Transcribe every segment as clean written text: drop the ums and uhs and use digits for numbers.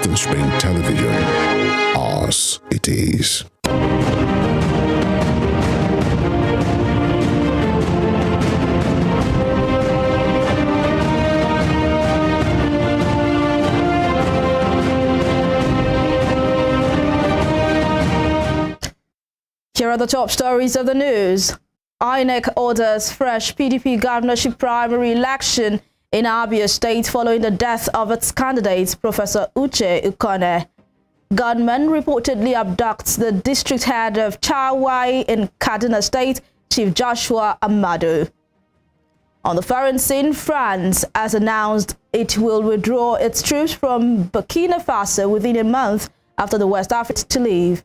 Western Spring Television. Ours it is. Here are the top stories of the news. INEC orders fresh PDP governorship primary election in Abia State following the death of its candidate, Professor Uche Ukone. Gunman reportedly abducts the district head of Chawai in Kaduna State, Chief Joshua Amadu. On the foreign scene, France has announced it will withdraw its troops from Burkina Faso within a month after the West Africans to leave.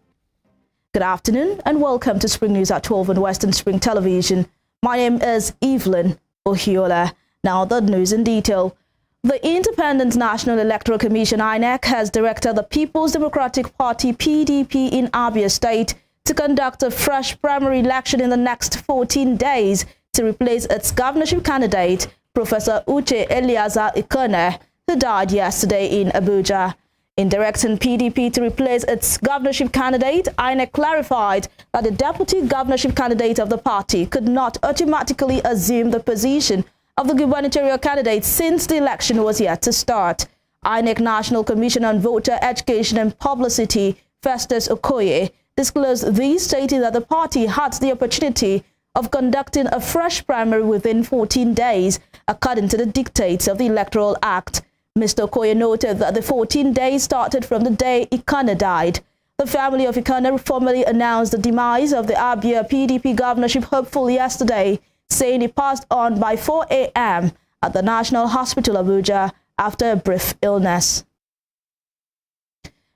Good afternoon and welcome to Spring News at 12 on Western Spring Television. My name is Evelyn Ohiola. Now the news in detail. The Independent National Electoral Commission INEC has directed the People's Democratic Party PDP in Abia State to conduct a fresh primary election in the next 14 days to replace its governorship candidate, Professor Uche Eliezer Ikone, who died yesterday in Abuja. In directing PDP to replace its governorship candidate, INEC clarified that the deputy governorship candidate of the party could not automatically assume the position of the gubernatorial candidate since the election was yet to start. INEC National Commission on Voter Education and Publicity, Festus Okoye, disclosed these, stating that the party had the opportunity of conducting a fresh primary within 14 days, according to the dictates of the Electoral Act. Mr. Okoye noted that the 14 days started from the day Ikone died. The family of Ikone formally announced the demise of the Abia PDP governorship hopeful yesterday, saying he passed on by 4 a.m. at the National Hospital Abuja after a brief illness.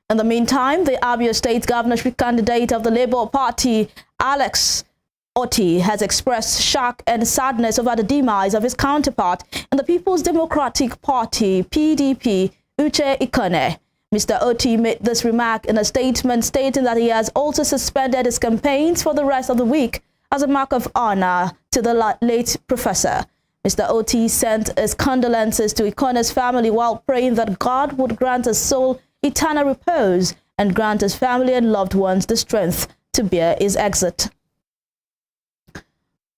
In the meantime, the Abia State governorship candidate of the Labour Party, Alex Otti, has expressed shock and sadness over the demise of his counterpart in the People's Democratic Party, PDP, Uche Ikone. Mr. Otti made this remark in a statement stating that he has also suspended his campaigns for the rest of the week as a mark of honor to the late professor. Mr. Otti sent his condolences to Ikone's family while praying that God would grant his soul eternal repose and grant his family and loved ones the strength to bear his exit.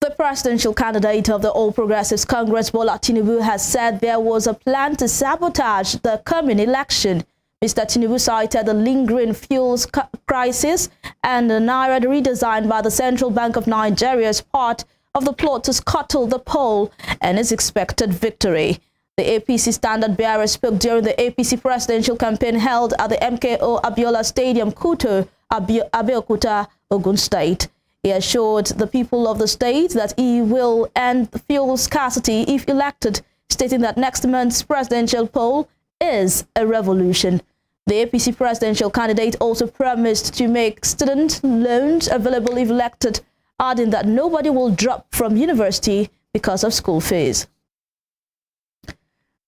The presidential candidate of the All Progressives Congress, Bola Tinubu, has said there was a plan to sabotage the coming election. Mr. Tinubu cited the lingering fuels crisis and the Naira redesign by the Central Bank of Nigeria as part of the plot to scuttle the poll and his expected victory. The APC standard-bearer spoke during the APC presidential campaign held at the MKO Abiola Stadium, Kuto, Abeokuta, Ogun State. He assured the people of the state that he will end fuel scarcity if elected, stating that next month's presidential poll is a revolution. The APC presidential candidate also promised to make student loans available if elected, adding that nobody will drop from university because of school fees.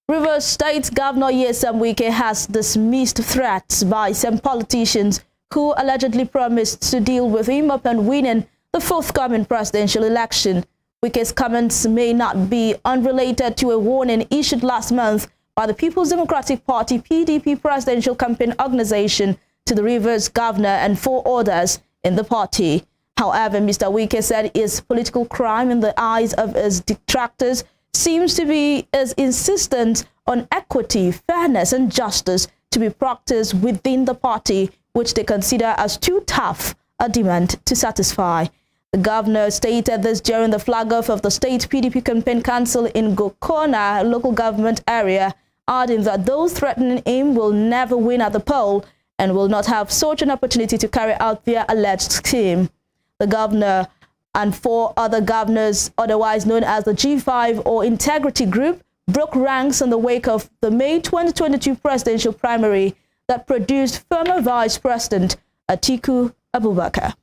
Rivers State Governor Nyesom Wike has dismissed threats by some politicians who allegedly promised to deal with him upon winning the forthcoming presidential election. Wike's comments may not be unrelated to a warning issued last month by the People's Democratic Party PDP presidential campaign organization to the Rivers governor and 4 others in the party. However, Mr. Wike said his political crime in the eyes of his detractors seems to be his insistence on equity, fairness, and justice to be practiced within the party, which they consider as too tough a demand to satisfy. The governor stated this during the flag-off of the state PDP campaign council in Gokona local government area, adding that those threatening him will never win at the poll and will not have such an opportunity to carry out their alleged scheme. The governor and 4 other governors, otherwise known as the G5 or Integrity Group, broke ranks in the wake of the May 2022 presidential primary that produced former Vice President Atiku Abubakar.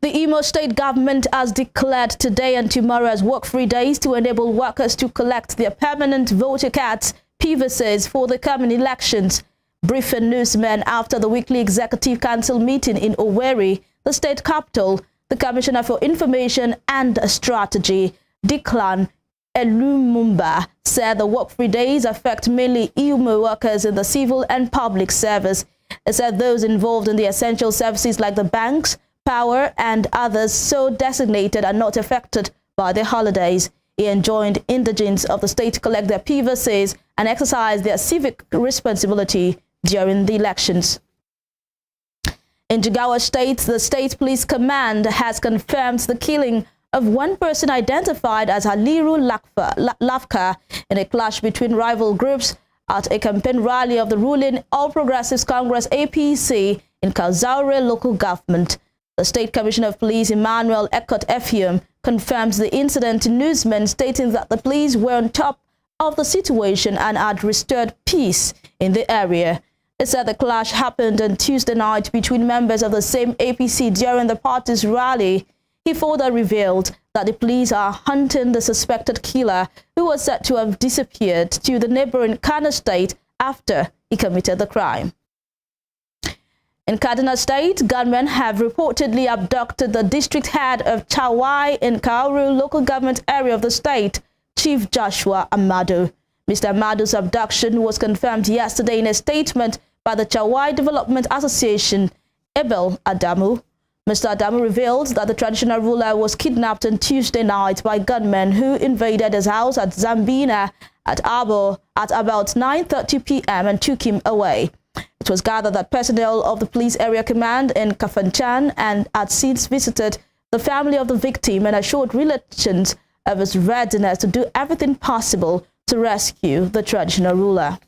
The Imo State government has declared today and tomorrow as work-free days to enable workers to collect their permanent voter cards, PVCs, for the coming elections. Briefing newsmen after the weekly Executive Council meeting in Owerri, the state capital, the Commissioner for Information and Strategy, Declan Elumumba said the work-free days affect mainly Imo workers in the civil and public service. He said those involved in the essential services like the banks, power, and others so designated are not affected by the holidays. He enjoined indigents of the state to collect their PVCs and exercise their civic responsibility during the elections. In Jigawa State, the State Police Command has confirmed the killing of one person identified as Haliru Lafka in a clash between rival groups at a campaign rally of the ruling All Progressives Congress APC in Kazaure local government. The State Commissioner of Police, Emmanuel Ekot Effium, confirms the incident to newsmen, stating that the police were on top of the situation and had restored peace in the area. It said the clash happened on Tuesday night between members of the same APC during the party's rally. He further revealed that the police are hunting the suspected killer, who was said to have disappeared to the neighboring Kano State after he committed the crime. In Kaduna State, gunmen have reportedly abducted the district head of Chawai in Kauru local government area of the state, Chief Joshua Amadu. Mr. Amadu's abduction was confirmed yesterday in a statement by the Chawai Development Association, Ebel Adamu. Mr. Adamu revealed that the traditional ruler was kidnapped on Tuesday night by gunmen who invaded his house at Zambina at Abo at about 9:30 p.m. and took him away. It was gathered that personnel of the police area command in Kafanchan and had since visited the family of the victim and assured relations of his readiness to do everything possible to rescue the traditional ruler.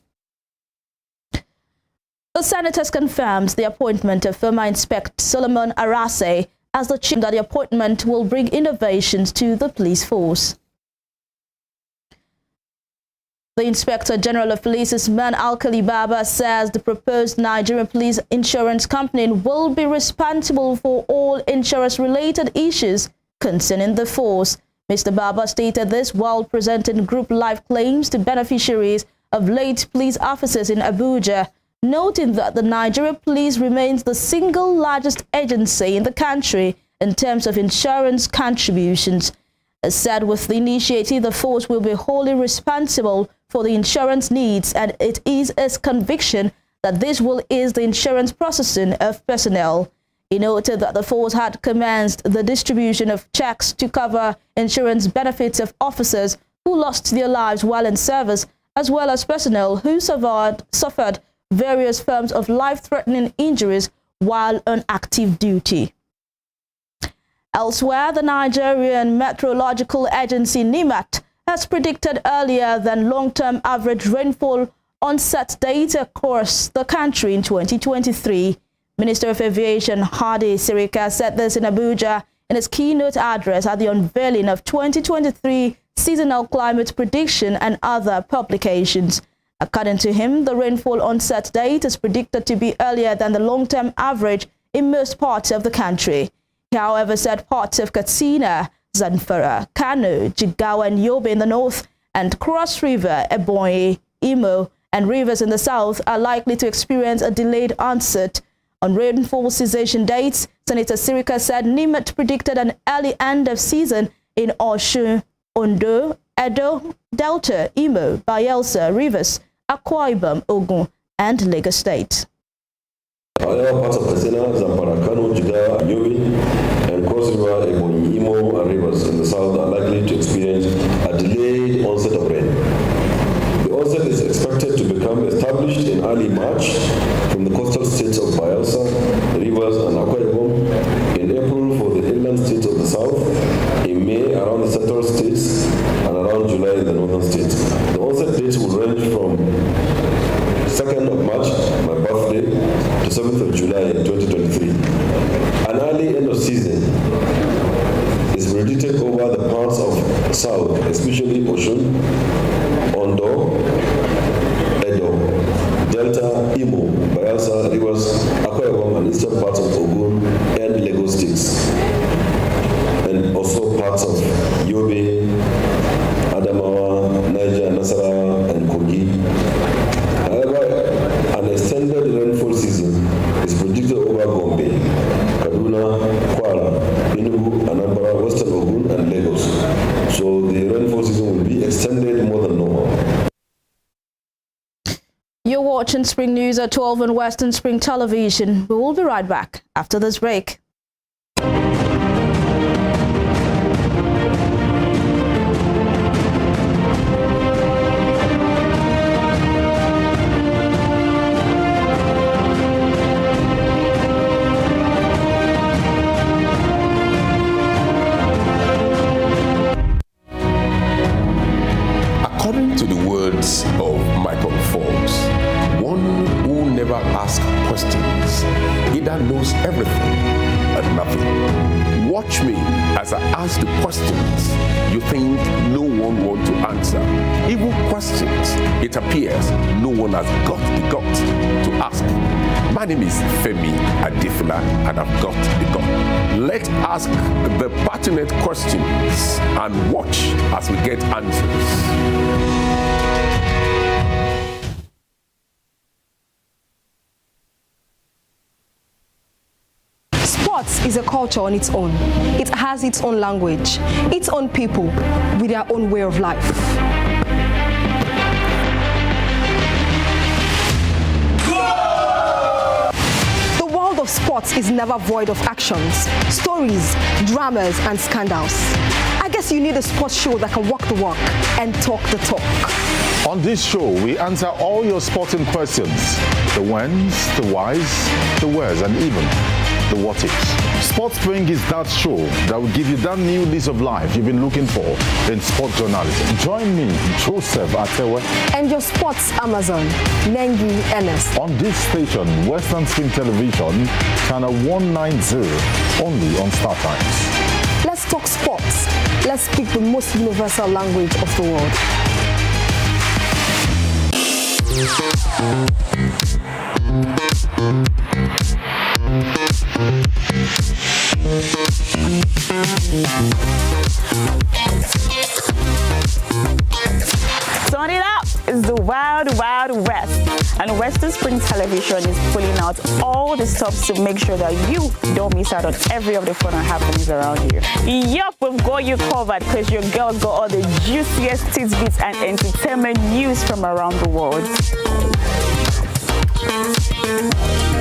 The Senate has confirmed the appointment of former Inspector Solomon Arase as the chief. That the appointment will bring innovations to the police force. The Inspector General of Police, Usman Alkali Baba, says the proposed Nigerian Police Insurance Company will be responsible for all insurance-related issues concerning the force. Mr. Baba stated this while presenting group life claims to beneficiaries of late police officers in Abuja, noting that the Nigerian Police remains the single largest agency in the country in terms of insurance contributions. As said, with the initiative, the force will be wholly responsible for the insurance needs, and it is his conviction that this will ease the insurance processing of personnel. He noted that the force had commenced the distribution of checks to cover insurance benefits of officers who lost their lives while in service, as well as personnel who suffered various forms of life-threatening injuries while on active duty. Elsewhere, the Nigerian Meteorological Agency NIMET has predicted earlier than long-term average rainfall on set data across the country in 2023. Minister of Aviation Hadi Sirika said this in Abuja in his keynote address at the unveiling of 2023 seasonal climate prediction and other publications. According to him, the rainfall onset date is predicted to be earlier than the long-term average in most parts of the country. He, however, said parts of Katsina, Zamfara, Kano, Jigawa, and Yobe in the north, and Cross River, Ebonyi, Imo, and rivers in the south are likely to experience a delayed onset. On rainfall cessation dates, Senator Sirika said NIMET predicted an early end of season in Osun, Ondo, Edo, Delta, Imo, Bayelsa, Rivers, Akwa Ibom, Ogun, and Lagos State. Other parts of Katsina, Zamfara, Kano, Jigawa, Yobe, and Cross River, Ebonyi, Imo, and Rivers in the south are likely to experience a delayed onset of rain. The onset is expected to become established in early March from the coastal states of Bayelsa, Rivers, and Akwa Ibom, in April for the inland states of the south, in May around the central states, and around July in the northern states. The onset dates will range from 2nd of March, my birthday, to 7th of July in 2023. An early end of season is predicted over the parts of south, especially Osun, Ondo, Edo, Delta, Imo, Bayelsa, Rivers, Akwa Ibom, and eastern parts of Ogun and Lagos states, and also parts of Yobe, Adamawa, Niger, Nasarawa, and Kogi. However, an extended rainfall season is predicted over Gombe, Kaduna, Kwara, Enugu, Anambra, Western Ogun, and Lagos. So the the rainfall season will be extended more than normal. You're watching Spring News at 12 on Western Spring Television. We will be right back after this break. According to the words of Michael Forbes, one who never asks questions either knows everything and nothing. Watch me as I ask the questions you think no one wants to answer. Even questions it appears no one has got the guts to ask. My name is Femi Adifula and I've got the gut. Let's ask the pertinent questions and watch as we get answers. Sports is a culture on its own. It has its own language, its own people with their own way of life. The world of sports is never void of actions, stories, dramas, and scandals. I guess you need a sports show that can walk the walk and talk the talk. On this show, we answer all your sporting questions. The whens, the whys, the wheres, and even the what ifs. Sports Spring is that show that will give you that new lease of life you've been looking for in sports journalism. Join me, Joseph Atewe, And your sports Amazon, Nengi Ernest. on this station, Western Spring Television, channel 190, only on Star Times. Let's talk sports. Let's speak the most universal language of the world. Turn it up! It's the Wild Wild West, and Western Spring Television is pulling out all the stops to make sure that you don't miss out on every of the fun and happenings around here. Yup, we've got you covered because your girl got all the juiciest tidbits and entertainment news from around the world.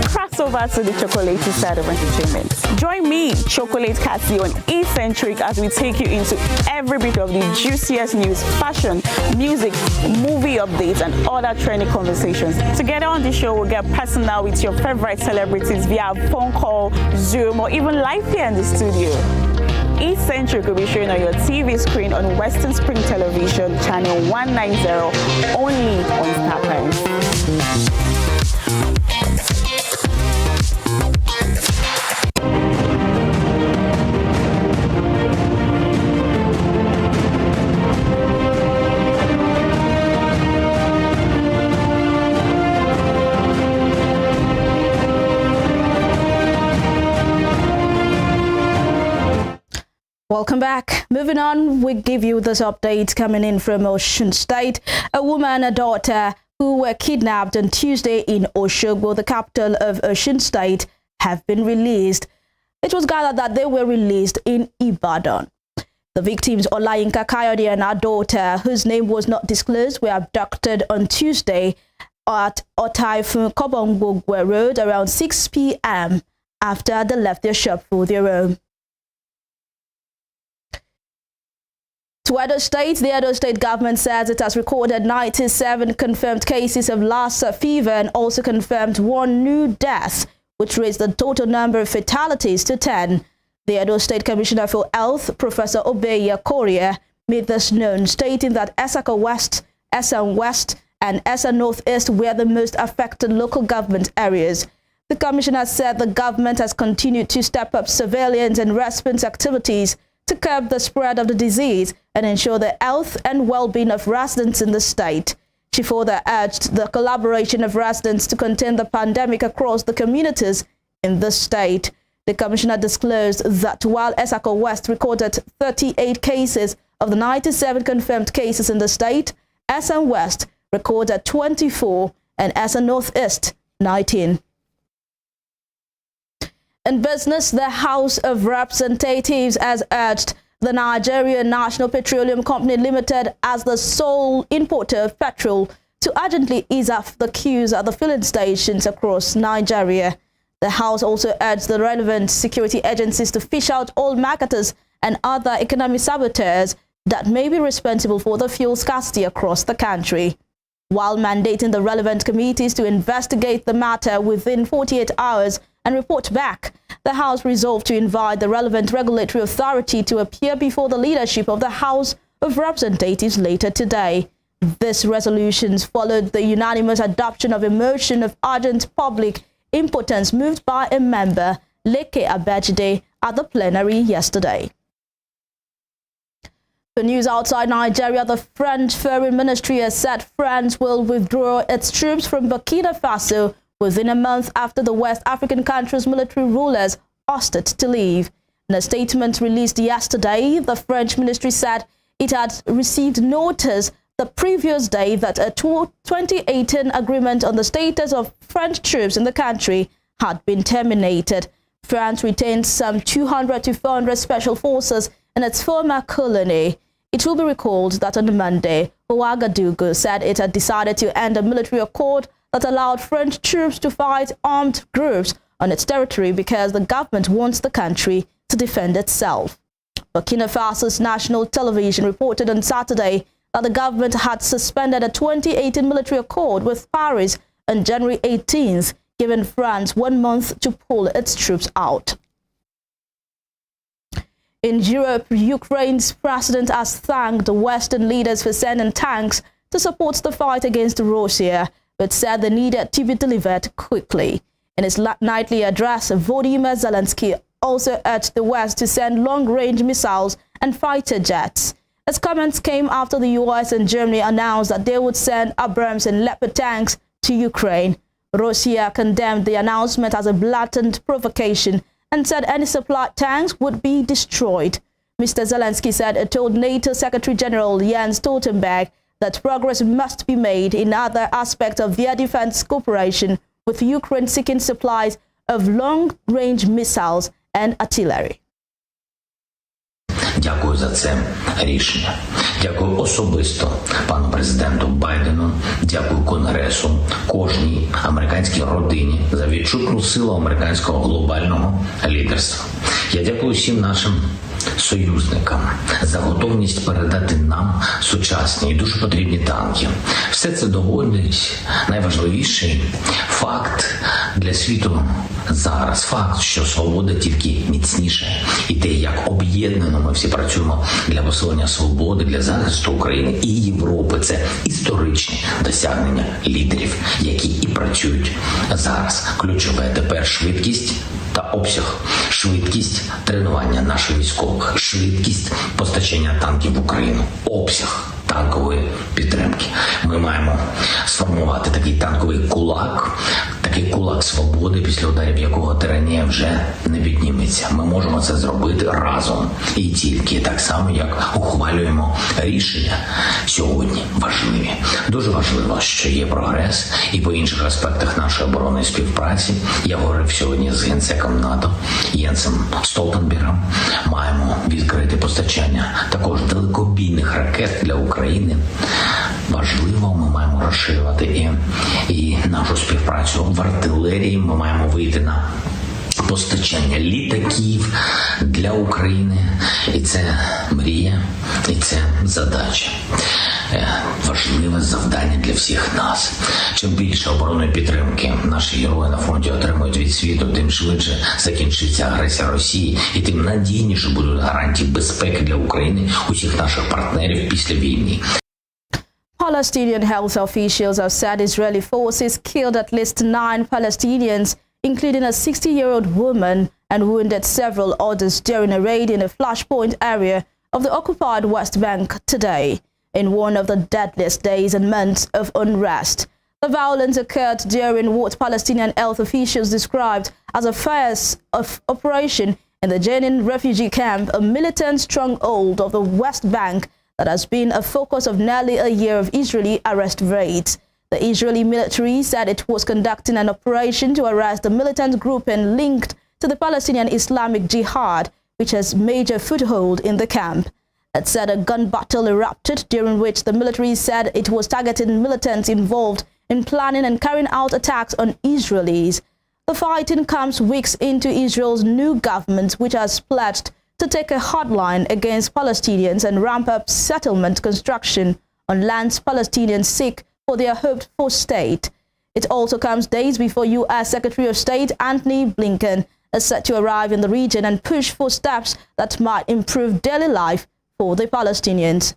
Cross over to the chocolatey side of entertainment. Join me, Chocolate Cassie, on Eccentric as we take you into every bit of the juiciest news, fashion, music, movie updates, and other trending conversations. Together on the show, we'll get personal with your favorite celebrities via phone call, Zoom, or even live here in the studio. Eccentric will be showing on your TV screen on Western Spring Television, channel 190, only on Star Times. Welcome back. Moving on, we give you this update coming in from Osun State. A woman and a daughter who were kidnapped on Tuesday in Osogbo, the capital of Osun State, have been released. It was gathered that they were released in Ibadan. The victims, Olayinka Kayode and her daughter, whose name was not disclosed, were abducted on Tuesday at Otaifun Kobongbogwe Road around 6 p.m. after they left their shop for their home. To Edo State, the Edo State government says it has recorded 97 confirmed cases of Lassa fever and also confirmed one new death, which raised the total number of fatalities to 10. The Edo State Commissioner for Health, Professor Obeya Korea, made this known, stating that Esaka West, Esan West, and Esan Northeast were the most affected local government areas. The commissioner said the government has continued to step up surveillance and response activities to curb the spread of the disease and ensure the health and well-being of residents in the state. She further urged the collaboration of residents to contain the pandemic across the communities in the state. The commissioner disclosed that while Esako West recorded 38 cases of the 97 confirmed cases in the state, Esan West recorded 24 and Esan Northeast 19. In business, the House of Representatives has urged the Nigerian National Petroleum Company Limited as the sole importer of petrol to urgently ease up the queues at the filling stations across Nigeria. The House also urged the relevant security agencies to fish out all marketers and other economic saboteurs that may be responsible for the fuel scarcity across the country, while mandating the relevant committees to investigate the matter within 48 hours and report back. The House resolved to invite the relevant regulatory authority to appear before the leadership of the House of Representatives later today. This resolution followed the unanimous adoption of a motion of urgent public importance moved by a member, Leke Abejide, at the plenary yesterday. The news outside Nigeria, the French Foreign Ministry has said France will withdraw its troops from Burkina Faso within a month after the West African country's military rulers asked it to leave. In a statement released yesterday, the French ministry said it had received notice the previous day that a 2018 agreement on the status of French troops in the country had been terminated. France retained some 200 to 400 special forces in its former colony. It will be recalled that on Monday, Ouagadougou said it had decided to end a military accord that allowed French troops to fight armed groups on its territory because the government wants the country to defend itself. Burkina Faso's national television reported on Saturday that the government had suspended a 2018 military accord with Paris on January 18th, giving France 1 month to pull its troops out. In Europe, Ukraine's president has thanked the Western leaders for sending tanks to support the fight against Russia, but said they needed to be delivered quickly. In his nightly address, Volodymyr Zelensky also urged the West to send long-range missiles and fighter jets. His comments came after the US and Germany announced that they would send Abrams and Leopard tanks to Ukraine. Russia condemned the announcement as a blatant provocation and said any supplied tanks would be destroyed. Mr. Zelensky said it told NATO Secretary General Jens Stoltenberg that progress must be made in other aspects of their defense cooperation, with Ukraine seeking supplies of long-range missiles and artillery. Дякую за це рішення. Дякую особисто пану президенту Байдену, дякую Конгресу, кожній американській родині за відчутну силу американського глобального лідерства. Я дякую всім нашим союзникам за готовність передати нам сучасні і дуже потрібні танки. Все це доводить найважливіший факт для світу зараз. Факт, що свобода тільки міцніше. І те, як об'єднано ми всі працюємо для посилення свободи, для захисту України і Європи. Це історичні досягнення лідерів, які і працюють зараз. Ключове тепер швидкість та обсяг. Швидкість тренування наших військових, швидкість постачання танків в Україну, обсяг танкової підтримки. Ми маємо сформувати такий танковий кулак свободи, після ударів якого тиранія вже не підніметься. Ми можемо це зробити разом і тільки так само, як ухвалюємо рішення сьогодні важливі. Дуже важливо, що є прогрес і по інших аспектах нашої оборонної співпраці. Я говорив сьогодні з генсеком НАТО Єнсом Столтенбергом. Маємо відкрити постачання також далекобійних ракет для України. Важливо, ми маємо розширювати і нашу співпрацю в артилерії. Ми маємо вийти на постачання літаків для України. І це мрія, і це задача. Важливе завдання для всіх нас. Чим більше оборонної підтримки наші герої на фронті отримують від світу, тим швидше закінчиться агресія Росії і тим надійніше будуть гарантії безпеки для України, усіх наших партнерів після війни. Palestinian health officials have said Israeli forces killed at least 9 Palestinians, including a 60-year-old woman, and wounded several others during a raid in a flashpoint area of the occupied West Bank today, in one of the deadliest days and months of unrest. The violence occurred during what Palestinian health officials described as a fierce operation in the Jenin refugee camp, a militant stronghold of the West Bank that has been a focus of nearly a year of Israeli arrest raids. The Israeli military said it was conducting an operation to arrest the militant grouping linked to the Palestinian Islamic Jihad, which has major foothold in the camp. It said a gun battle erupted, during which the military said it was targeting militants involved in planning and carrying out attacks on Israelis. The fighting comes weeks into Israel's new government, which has pledged to take a hard line against Palestinians and ramp up settlement construction on lands Palestinians seek for their hoped-for state. It also comes days before U.S. Secretary of State Antony Blinken is set to arrive in the region and push for steps that might improve daily life for the Palestinians.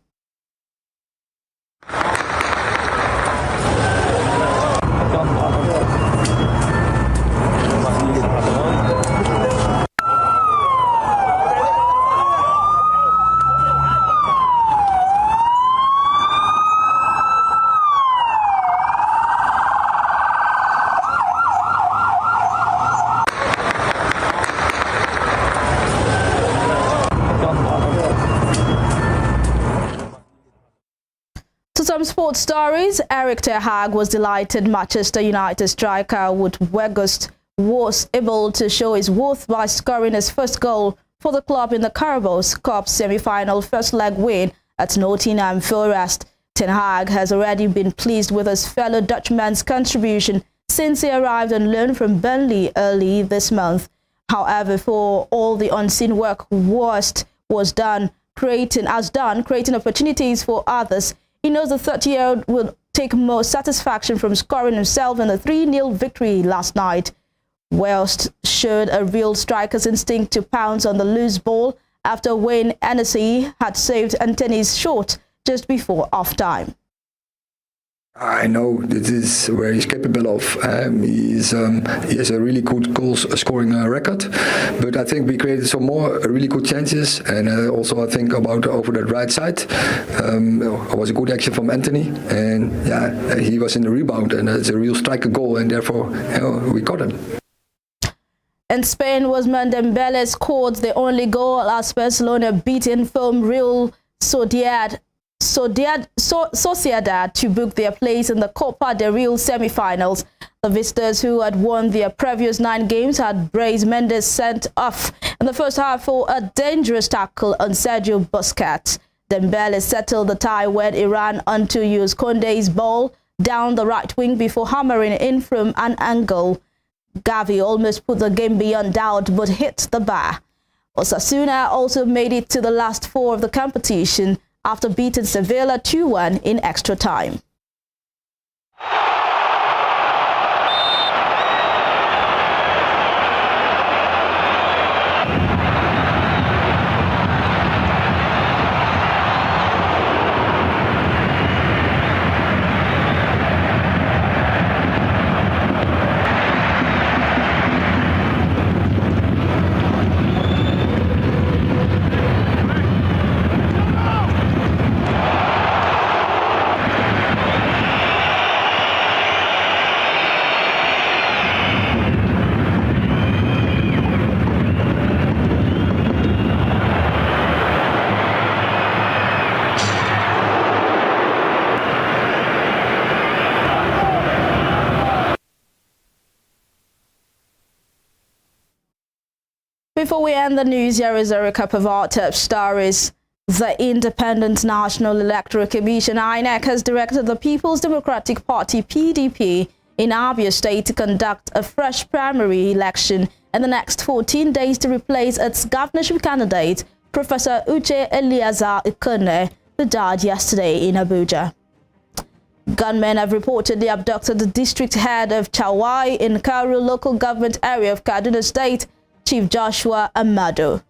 To some sports stories, Erik ten Hag was delighted Manchester United striker Wout Weghorst was able to show his worth by scoring his first goal for the club in the Carabao Cup semi-final first leg win at Nottingham Forest. Ten Hag has already been pleased with his fellow Dutchman's contribution since he arrived on loan from Burnley early this month. However, for all the unseen work Weghorst was done creating opportunities for others, he knows the 30-year-old will take more satisfaction from scoring himself in the 3-0 victory last night. Weghorst showed a real striker's instinct to pounce on the loose ball after Wayne Hennessy had saved Anthony's shot just before half-time. I know this is where he's capable of. He has a really good goal-scoring record, but I think we created some more really good chances, and also I think about over that right side, it was a good action from Anthony, and yeah, he was in the rebound, and it's a real striker goal, and therefore we got him. In Spain, Ousmane Dembele scored the only goal as Barcelona beat informed Real Sociedad to book their place in the Copa del Rey semi-finals. The visitors, who had won their previous 9 games, had Brais Mendes sent off in the first half for a dangerous tackle on Sergio Busquets. Dembele settled the tie when he ran onto Jules Koundé's ball down the right wing before hammering in from an angle. Gavi almost put the game beyond doubt but hit the bar. Osasuna also made it to the last 4 of the competition after beating Sevilla 2-1 in extra time. Before we end the news, here is a recap of our top stories. The Independent National Electoral Commission, INEC, has directed the People's Democratic Party, PDP, in Abia State to conduct a fresh primary election in the next 14 days to replace its governorship candidate, Professor Uche Eliezer Ikone, who died yesterday in Abuja. Gunmen have reportedly abducted the district head of Chawai in Karu local government area of Kaduna State, Chief Joshua Amado.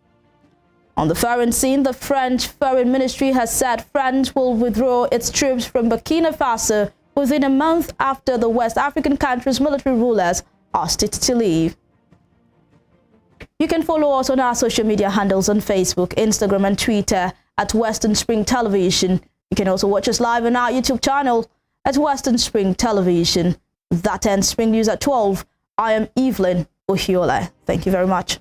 On the foreign scene, the French Foreign Ministry has said France will withdraw its troops from Burkina Faso within a month after the West African country's military rulers asked it to leave. You can follow us on our social media handles on Facebook, Instagram and Twitter at Western Spring Television. You can also watch us live on our YouTube channel at Western Spring Television. That ends Spring News at 12. I am Evelyn Ohiola. Thank you very much.